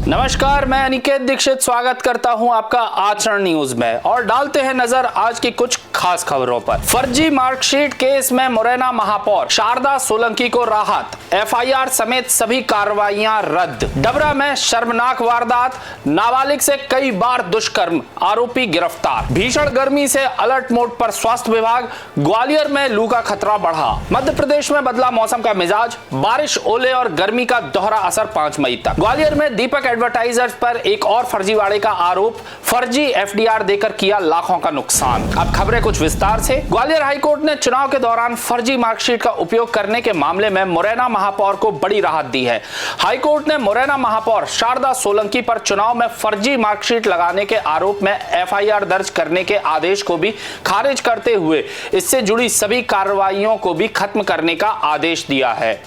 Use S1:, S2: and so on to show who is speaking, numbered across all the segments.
S1: नमस्कार, मैं अनिकेत दीक्षित स्वागत करता हूं आपका आचरण न्यूज में और डालते हैं नजर आज की कुछ खास खबरों पर। फर्जी मार्कशीट केस में मुरैना महापौर शारदा सोलंकी को राहत, एफआईआर समेत सभी कार्रवाइयां रद्द। डबरा में शर्मनाक वारदात, नाबालिग से कई बार दुष्कर्म, आरोपी गिरफ्तार। भीषण गर्मी से अलर्ट मोड पर स्वास्थ्य विभाग, ग्वालियर में लू का खतरा बढ़ा। मध्य प्रदेश में बदला मौसम का मिजाज, बारिश, ओले और गर्मी का दोहरा असर 5 मई तक। ग्वालियर में दीपक एडवर्टाइजर्स पर एक और फर्जीवाड़े का आरोप, फर्जी एफडीआर देकर किया लाखों का नुकसान। अब खबरें कुछ विस्तार से। ग्वालियर हाईकोर्ट ने चुनाव के दौरान फर्जी मार्कशीट का उपयोग करने के मामले में मुरैना महापौर को बड़ी राहत दी है। हाईकोर्ट ने मुरैना महापौर शारदा सोलंकी पर चुनाव में फर्जी मार्कशीट लगाने के आरोप में एफआईआर दर्ज करने के आदेश को भी खारिज करते हुए इससे जुड़ी सभी कार्रवाइयों को भी खत्म करने का आदेश दिया है।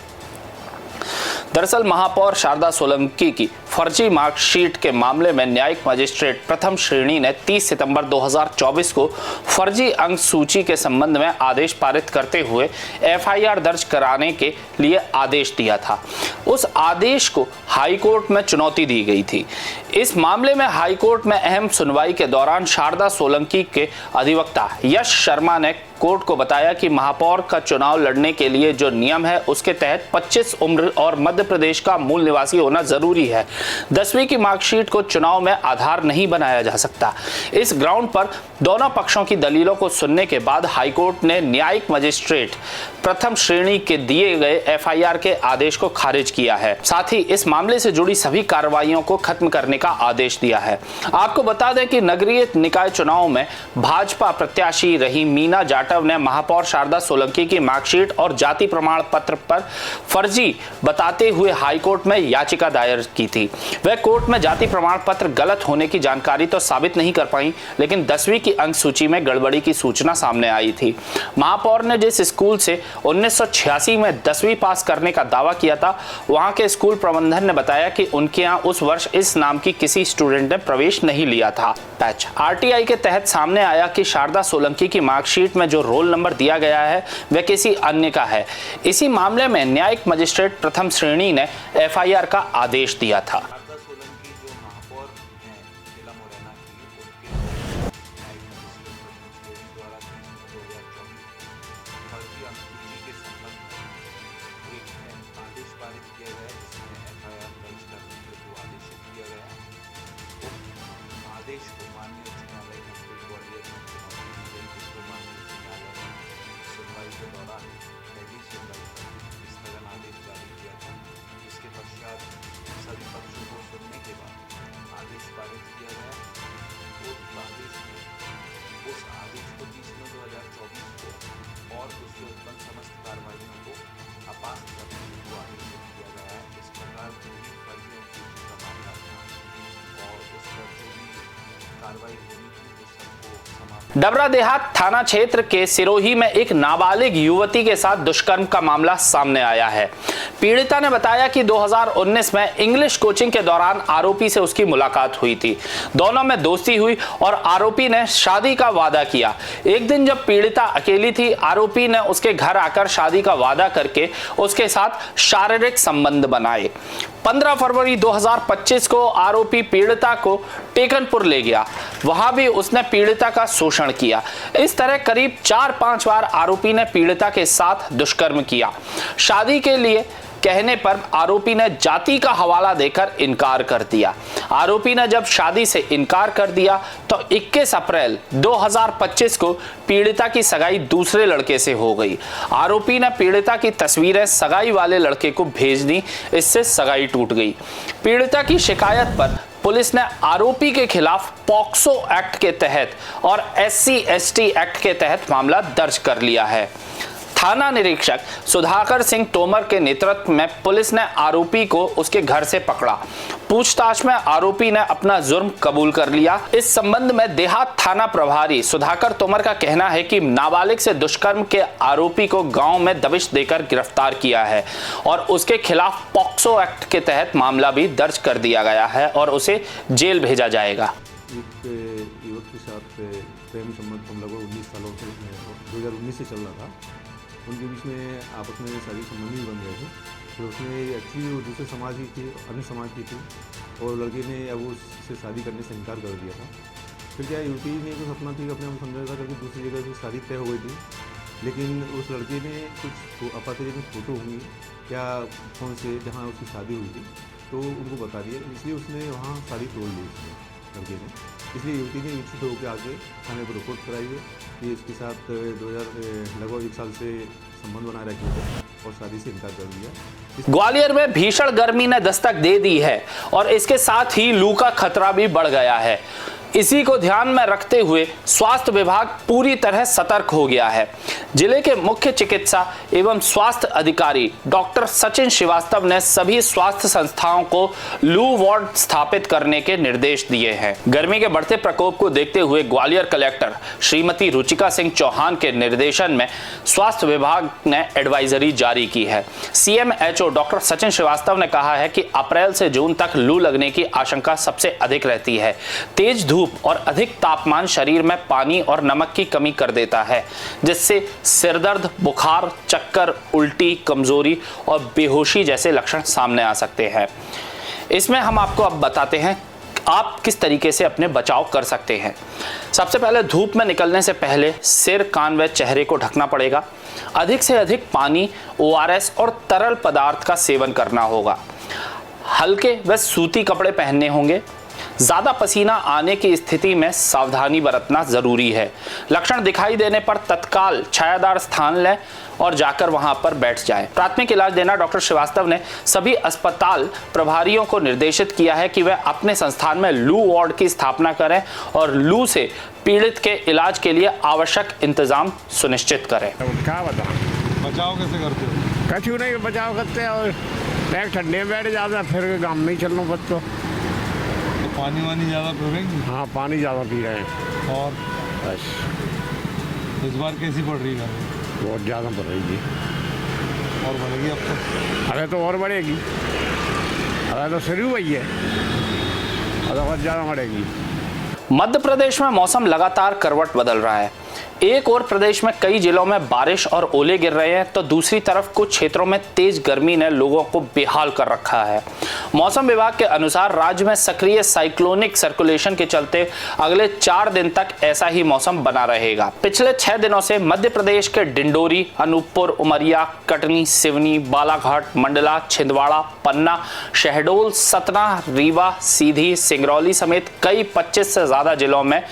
S1: दरअसल महापौर शारदा सोलंकी की फर्जी मार्कशीट के मामले में न्यायिक मजिस्ट्रेट प्रथम श्रेणी ने 30 सितंबर 2024 को फर्जी अंक सूची के संबंध में आदेश पारित करते हुए एफआईआर दर्ज कराने के लिए आदेश दिया था। उस आदेश को हाईकोर्ट में चुनौती दी गई थी। इस मामले में हाईकोर्ट में अहम सुनवाई के दौरान शारदा सोलंकी के अधिवक्ता यश शर्मा ने कोर्ट को बताया कि महापौर का चुनाव लड़ने के लिए जो नियम है उसके तहत 25 उम्र और मध्य प्रदेश का मूल निवासी होना जरूरी है। 10वीं की मार्कशीट को चुनाव में आधार नहीं बनाया जा सकता। इस ग्राउंड पर दोनों पक्षों की दलीलों को सुनने के बाद हाईकोर्ट ने न्यायिक मजिस्ट्रेट प्रथम श्रेणी के दिए गए एफआईआर के आदेश को खारिज किया है। साथ ही इस मामले से जुड़ी सभी कार्रवाइयों को खत्म करने का आदेश दिया है। आपको बता दें कि नगरीय निकाय चुनाव में भाजपा प्रत्याशी रही मीना जाटव ने महापौर शारदा सोलंकी की मार्कशीट और जाति प्रमाण पत्र पर फर्जी बताते हुए हाईकोर्ट में याचिका दायर की थी। वह कोर्ट में जाति प्रमाण पत्र गलत होने की जानकारी तो साबित नहीं कर पाई, लेकिन 10वीं की अंक सूची में गड़बड़ी की सूचना सामने आई थी। महापौर ने जिस स्कूल से 1986 में 10वीं पास करने का दावा किया था, वहां के स्कूल प्रबंधन ने बताया कि उनके यहां उस वर्ष इस नाम की किसी स्टूडेंट ने प्रवेश नहीं लिया था। पैच आरटीआई के तहत सामने आया कि शारदा सोलंकी की मार्कशीट में जो रोल नंबर दिया गया है वह किसी अन्य का है। इसी मामले में न्यायिक मजिस्ट्रेट प्रथम श्रेणी ने एफआईआर का आदेश दिया था।
S2: आदेश को माननीय उच्च न्यायालय में ग्वालियर में चुनौती दी गई, जिसको माननीय उच्च न्यायालय ने सुनवाई के दौरान पहली सुनवाई पर स्थगन आदेश जारी किया था। इसके पश्चात सभी पक्षों को सुनने के बाद आदेश पारित किया गया। उस आदेश को 30 मई 2024 को और उससे उत्पन्न समस्त कार्रवाइयों को अपास्त करने को आदेशित किया गया है। इस प्रकार जो भी फर्जी सूची का मामला था और उस पर जो भी कार्रवाई होनी थी उस सबको समाप्त।
S1: डबरा देहात थाना क्षेत्र के सिरोही में एक नाबालिग युवती के साथ दुष्कर्म का मामला सामने आया है। पीड़िता ने बताया कि 2019 में इंग्लिश कोचिंग के दौरान आरोपी से उसकी मुलाकात हुई थी। दोनों में दोस्ती हुई और आरोपी ने शादी का वादा किया। एक दिन जब पीड़िता अकेली थी, आरोपी ने उसके घर आकर शादी का वादा करके उसके साथ शारीरिक संबंध बनाए। 15 फरवरी 2025 को आरोपी पीड़िता को टेकनपुर ले गया। वहां भी उसने पीड़िता का शोषण किया। इस तरह करीब 4-5 बार आरोपी ने पीड़िता के साथ दुष्कर्म किया। शादी के लिए कहने पर आरोपी ने जाति का हवाला देकर इनकार कर दिया। आरोपी ने जब शादी से इनकार कर दिया तो 21 अप्रैल 2025 को पीड़िता की सगाई दूसरे लड़के से हो गई। आरोपी ने पीड़िता की तस्वीरें सगाई वाले लड़के को भेज दी। इससे सगाई टूट गई। पीड़िता की शिकायत पर पुलिस ने आरोपी के खिलाफ पॉक्सो एक्ट के तहत और SC/ST एक्ट के तहत मामला दर्ज कर लिया है। थाना निरीक्षक सुधाकर सिंह तोमर के नेतृत्व में पुलिस ने आरोपी को उसके घर से पकड़ा। पूछताछ में आरोपी ने अपना जुर्म कबूल कर लिया। इस संबंध में देहात थाना प्रभारी सुधाकर तोमर का कहना है कि नाबालिग से दुष्कर्म के आरोपी को गांव में दबिश देकर गिरफ्तार किया है और उसके खिलाफ पॉक्सो एक्ट के तहत मामला भी दर्ज कर दिया गया है और उसे जेल भेजा जाएगा।
S3: युवक के साथ प्रेम संबंध लगभग 19 सालों से 2019 से चल रहा था। उनके बीच में आपस में शारीरिक संबंध भी बन गए थे। तो उसमें एक्चुअली वो दूसरे समाज की थी, अन्य समाज की थी। और लड़के ने अब उससे शादी करने से इनकार कर दिया था। फिर क्या युवती ने कुछ अपना ठीक अपने आप समझौता करके दूसरी जगह से शादी तय हो गई थी, लेकिन उस लड़के ने कुछ आपत्तिजनक फोटो होंगी क्या फ़ोन से जहाँ उसकी शादी हुई थी तो उनको बता दिया, इसलिए उसने वहाँ शादी तोड़ ली उसने लड़के ने। इसलिए युवती ने विक्षिप्त होकर आके थाने पर रिपोर्ट कराई है कि इसके साथ लगभग 1 साल से संबंध बनाए रखे थे और शादी से इनकार कर दिया।
S1: ग्वालियर में भीषण गर्मी ने दस्तक दे दी है और इसके साथ ही लू का खतरा भी बढ़ गया है। इसी को ध्यान में रखते हुए स्वास्थ्य विभाग पूरी तरह सतर्क हो गया है। जिले के मुख्य चिकित्सा एवं स्वास्थ्य अधिकारी डॉक्टर सचिन श्रीवास्तव ने सभी स्वास्थ्य संस्थाओं को लू वार्ड स्थापित करने के निर्देश दिए हैं। गर्मी के बढ़ते प्रकोप को देखते हुए ग्वालियर कलेक्टर श्रीमती रुचिका सिंह चौहान के निर्देशन में स्वास्थ्य विभाग ने एडवाइजरी जारी की है। CMHO डॉक्टर सचिन श्रीवास्तव ने कहा है कि अप्रैल से जून तक लू लगने की आशंका सबसे अधिक रहती है। तेज धूप और अधिक तापमान शरीर में पानी और नमक की कमी कर देता है, जिससे सिरदर्द, बुखार, चक्कर, उल्टी, कमजोरी और बेहोशी जैसे लक्षण सामने आ सकते हैं। इसमें हम आपको अब बताते हैं आप किस तरीके से अपने बचाव कर सकते हैं। सबसे पहले धूप में निकलने से पहले सिर, कान व चेहरे को ढकना पड़ेगा। अधिक से अधिक पानी, ORS और तरल पदार्थ का सेवन करना होगा। हल्के व सूती कपड़े पहनने होंगे। ज्यादा पसीना आने की स्थिति में सावधानी बरतना जरूरी है। लक्षण दिखाई देने पर तत्काल छायादार स्थान लें और जाकर वहां पर बैठ जाएं। प्राथमिक इलाज देना डॉक्टर श्रीवास्तव ने सभी अस्पताल प्रभारियों को निर्देशित किया है कि वे अपने संस्थान में लू वार्ड की स्थापना करें और लू से पीड़ित के इलाज के लिए आवश्यक इंतजाम सुनिश्चित करें।
S4: क्या
S5: बचाव कैसे करते हो?
S4: कछु नहीं बचाव करते और बैग ठंडे में बैठ जाता, फिर गाँव में ही चलना बच्चों।
S5: तो पानी वानी ज़्यादा पी रहे हैं?
S4: हाँ, पानी ज़्यादा पी रहे हैं।
S5: और
S4: बस
S5: इस बार कैसी पड़ रही है?
S4: बहुत ज़्यादा बढ़ रही थी
S5: और बढ़ेगी अब तो?
S4: अरे तो और बढ़ेगी, अरे तो शुरू हुई है, अरे बहुत ज़्यादा बढ़ेगी।
S1: मध्य प्रदेश में मौसम लगातार करवट बदल रहा है। एक और प्रदेश में कई जिलों में बारिश और ओले गिर रहे हैं, तो दूसरी तरफ कुछ क्षेत्रों में तेज गर्मी ने लोगों को बेहाल कर रखा है। मौसम विभाग के अनुसार राज्य में सक्रिय साइक्लोनिक सर्कुलेशन के चलते अगले 4 दिन तक ऐसा ही मौसम बना रहेगा। पिछले 6 दिनों से मध्य प्रदेश के डिंडोरी, अनूपपुर, उमरिया, कटनी, सिवनी, बालाघाट, मंडला, छिंदवाड़ा, पन्ना, शहडोल, सतना, रीवा, सीधी, सिंगरौली समेत कई 25 से ज्यादा जिलों में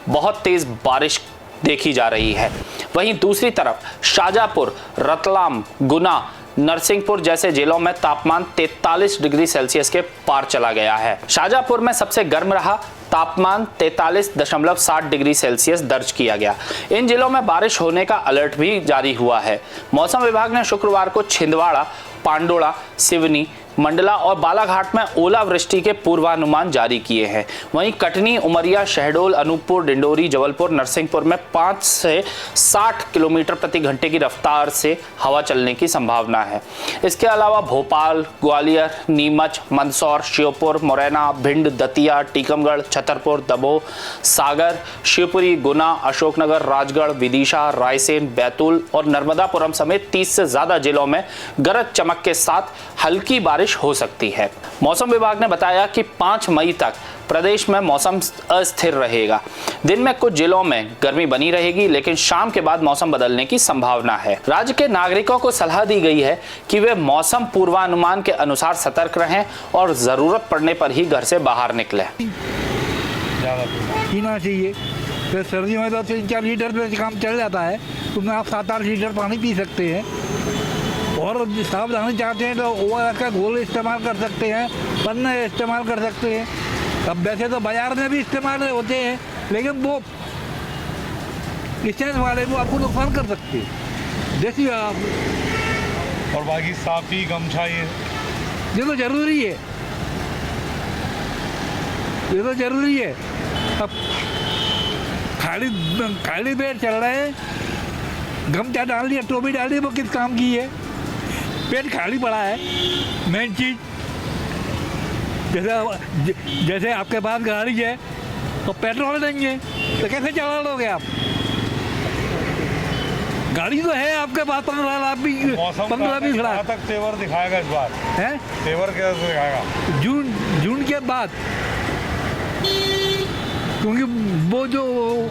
S1: बहुत तेज बारिश देखी जा रही है। वहीं दूसरी तरफ शाजापुर, रतलाम, गुना, नरसिंहपुर जैसे जिलों में तापमान 43 डिग्री सेल्सियस के पार चला गया है। शाजापुर में सबसे गर्म रहा, तापमान 43.7 डिग्री सेल्सियस दर्ज किया गया। इन जिलों में बारिश होने का अलर्ट भी जारी हुआ है। मौसम विभाग ने शुक्रवार को छिंदवाड़ा, पांडोला, सिवनी, मंडला और बालाघाट में ओलावृष्टि के पूर्वानुमान जारी किए हैं। वहीं कटनी, उमरिया, शहडोल, अनूपपुर, डिंडोरी, जबलपुर, नरसिंहपुर में 5 से 60 किलोमीटर प्रति घंटे की रफ्तार से हवा चलने की संभावना है। इसके अलावा भोपाल, ग्वालियर, नीमच, मंदसौर, श्योपुर, मुरैना, भिंड, दतिया, टीकमगढ़, छतरपुर, दमोह, सागर, शिवपुरी, गुना, अशोकनगर, राजगढ़, विदिशा, रायसेन, बैतूल और नर्मदापुरम समेत 30 से ज्यादा जिलों में गरज चमक के साथ हल्की बारिश हो सकती है। मौसम विभाग ने बताया कि 5 मई तक प्रदेश में मौसम अस्थिर रहेगा। दिन में कुछ जिलों में गर्मी बनी रहेगी, लेकिन शाम के बाद मौसम बदलने की संभावना है। राज्य के नागरिकों को सलाह दी गई है कि वे मौसम पूर्वानुमान के अनुसार सतर्क रहें और जरूरत पड़ने पर ही घर से बाहर निकलें।
S6: पीना चाहिए, फिर सर्दियों में तो 3-4 लीटर पे काम चल जाता है, उसमें आप 7-8 लीटर पानी पी सकते हैं। और सावधानी चाहते हैं तो ORS का घोल इस्तेमाल कर सकते हैं, पन्ना इस्तेमाल कर सकते हैं। अब वैसे तो बाजार में भी इस्तेमाल होते हैं, लेकिन वो स्टैंड वाले वो आपको नुकसान कर सकते हैं। जैसे आप
S5: और बाकी साफी, गमछा,
S6: ये तो ज़रूरी है, ये तो ज़रूरी है। अब खाली पेट चल रहे हैं, गमछा डाल दिया, टोपी डाल दी, वो किस काम की है? पेट खाली पड़ा है। मेन चीज़ जैसे आपके पास गाड़ी है तो पेट्रोल देंगे तो कैसे चला लोगे आप? गाड़ी तो है आपके पास 15 लाख भी,
S5: मौसम
S6: 15 20
S5: कहाँ
S6: लाख
S5: तक तेवर दिखाएगा इस बार?
S6: है।
S5: तेवर क्या दिखाएगा?
S6: जून के बाद, क्योंकि वो जो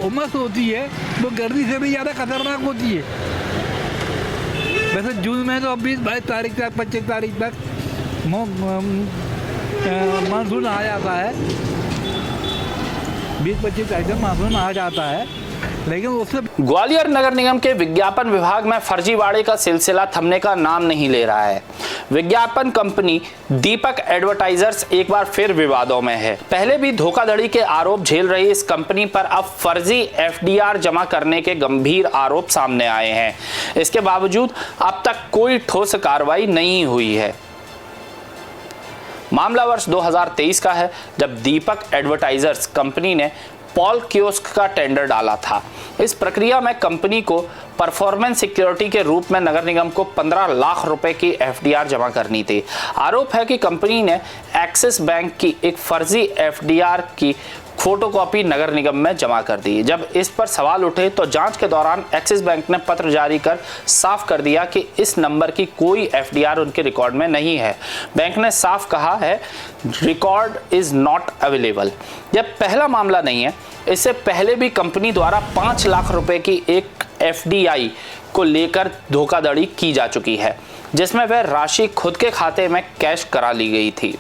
S6: उमस होती है वो गर्मी से भी ज़्यादा खतरनाक होती है। वैसे जून में तो अब 20-22 तारीख तक, 25 तारीख तक मानसून आ जाता है, 20-25 तारीख तक मानसून आ जाता है, लेकिन उससे
S1: ग्वालियर नगर निगम के विज्ञापन विभाग में फर्जीवाड़े का सिलसिला थमने का नाम नहीं ले रहा है। विज्ञापन कंपनी दीपक एडवर्टाइजर्स एक बार फिर विवादों में है। पहले भी धोखाधड़ी के आरोप झेल रही इस कंपनी पर अब फर्जी एफडीआर जमा करने के गंभीर आरोप सामने आए हैं। इसके बावजूद अब तक कोई ठोस कार्रवाई नहीं हुई है। मामला वर्ष 2023 का है, जब दीपक एडवर्टाइजर्स कंपनी ने पॉल कियोस्क का टेंडर डाला था। इस प्रक्रिया में कंपनी को परफॉर्मेंस सिक्योरिटी के रूप में नगर निगम को 15 लाख रुपए की एफडीआर जमा करनी थी। आरोप है कि कंपनी ने एक्सिस बैंक की एक फर्जी एफडीआर की फोटोकॉपी नगर निगम में जमा कर दी। जब इस पर सवाल उठे तो जांच के दौरान एक्सिस बैंक ने पत्र जारी कर साफ कर दिया कि इस नंबर की कोई एफडीआर उनके रिकॉर्ड में नहीं है। बैंक ने साफ कहा है, रिकॉर्ड इज नॉट अवेलेबल। यह पहला मामला नहीं है। इससे पहले भी कंपनी द्वारा 5 लाख रुपए की एक एफडीआई को लेकर धोखाधड़ी की जा चुकी है, जिसमें वह राशि खुद के खाते में कैश करा ली गई थी।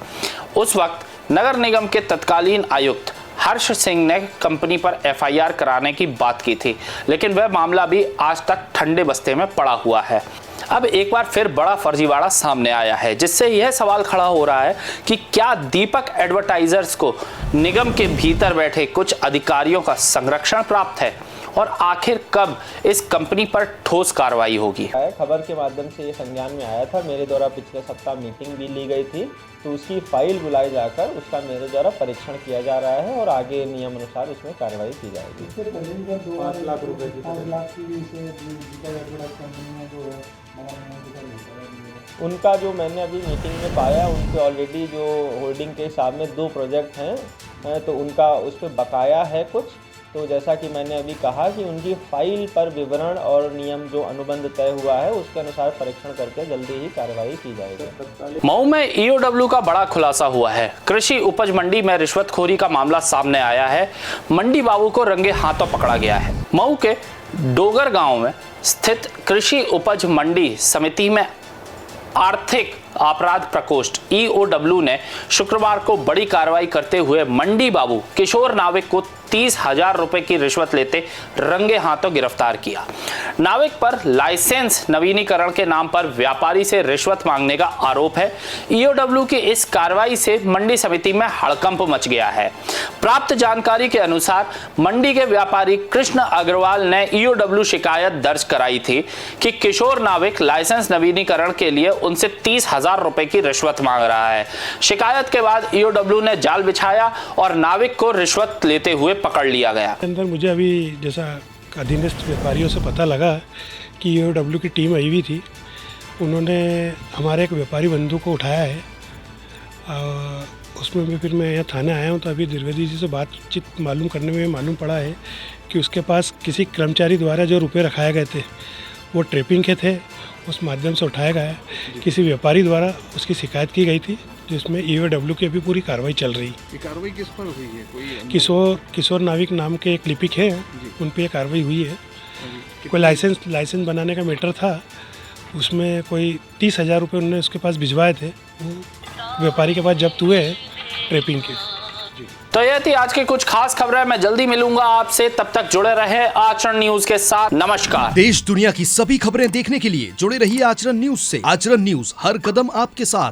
S1: उस वक्त नगर निगम के तत्कालीन आयुक्त हर्ष सिंह ने कंपनी पर एफआईआर कराने की बात की थी, लेकिन वह मामला भी आज तक ठंडे बस्ते में पड़ा हुआ है। अब एक बार फिर बड़ा फर्जीवाड़ा सामने आया है, जिससे यह सवाल खड़ा हो रहा है कि क्या दीपक एडवर्टाइजर्स को निगम के भीतर बैठे कुछ अधिकारियों का संरक्षण प्राप्त है, और आखिर कब इस कंपनी पर ठोस कार्रवाई होगी।
S7: खबर के माध्यम से ये संज्ञान में आया था। मेरे द्वारा पिछले सप्ताह मीटिंग भी ली गई थी, तो उसकी फाइल बुलाई जाकर उसका मेरे द्वारा परीक्षण किया जा रहा है और आगे नियम अनुसार उसमें कार्रवाई की जाएगी।
S3: 5 लाख रुपए की
S7: उनका जो मैंने अभी मीटिंग में पाया, उनके ऑलरेडी जो होल्डिंग के हिसाब में 2 प्रोजेक्ट हैं, तो उनका उस पर बकाया है कुछ। तो जैसा कि मैंने अभी कहा कि उनकी फाइल पर विवरण और नियम जो अनुबंध तय हुआ है उसके अनुसार परीक्षण करके जल्दी ही कार्रवाई की जाएगी।
S1: मऊ में ईओडब्ल्यू का बड़ा खुलासा हुआ है। कृषि उपज मंडी में रिश्वतखोरी का मामला सामने आया है। मंडी बाबू को रंगे हाथों पकड़ा गया है। मऊ के डोगर गांव में स्थित कृषि उपज मंडी समिति में आर्थिक अपराध प्रकोष्ठ ईओडब्ल्यू ने शुक्रवार को बड़ी कार्रवाई करते हुए मंडी बाबू किशोर नाविक को 30,000 रुपए की रिश्वत लेते रंगे हाथों गिरफ्तार किया। नाविक पर लाइसेंस नवीनीकरण के नाम पर व्यापारी से रिश्वत मांगने का आरोप है। ईओडब्ल्यू की इस कार्रवाई से मंडी समिति में हड़कंप मच गया है। प्राप्त जानकारी के अनुसार मंडी के व्यापारी कृष्ण अग्रवाल ने ईओडब्ल्यू शिकायत दर्ज कराई थी कि किशोर नाविक लाइसेंस नवीनीकरण के लिए उनसे 30,000 रुपए की रिश्वत मांग रहा है। शिकायत के बाद ईओडब्ल्यू ने जाल बिछाया और नाविक को रिश्वत लेते हुए पकड़ लिया गया।
S8: अंदर मुझे अभी जैसा अधीनस्थ व्यापारियों से पता लगा कि ईओडब्ल्यू की टीम आई हुई थी। उन्होंने हमारे एक व्यापारी बंधु को उठाया है। उसमें भी फिर मैं यहाँ थाने आया हूँ, तो अभी द्विवेदी जी से बातचीत मालूम करने में मालूम पड़ा है कि उसके पास किसी कर्मचारी द्वारा जो रुपए रखाए गए थे वो ट्रेपिंग के थे, उस माध्यम से उठाया गया है। किसी व्यापारी द्वारा उसकी शिकायत की गई थी, जिसमें ईओडब्ल्यू की अभी पूरी कार्रवाई चल रही।
S3: ये कार्रवाई किस पर हुई है? कोई
S8: किशोर नाविक नाम के एक लिपिक है, उन पर कार्रवाई हुई है। कोई लाइसेंस बनाने का मैटर था, उसमें कोई 30,000 रुपये उन्होंने उसके पास भिजवाए थे, वो व्यापारी के पास जब्त हुए हैं ट्रेपिंग के।
S1: तो यह थी आज की कुछ खास खबरें। मैं जल्दी मिलूंगा आपसे, तब तक जुड़े रहे आचरण न्यूज के साथ। नमस्कार।
S9: देश दुनिया की सभी खबरें देखने के लिए जुड़े रहिए आचरण न्यूज से। आचरण न्यूज, हर कदम आपके साथ।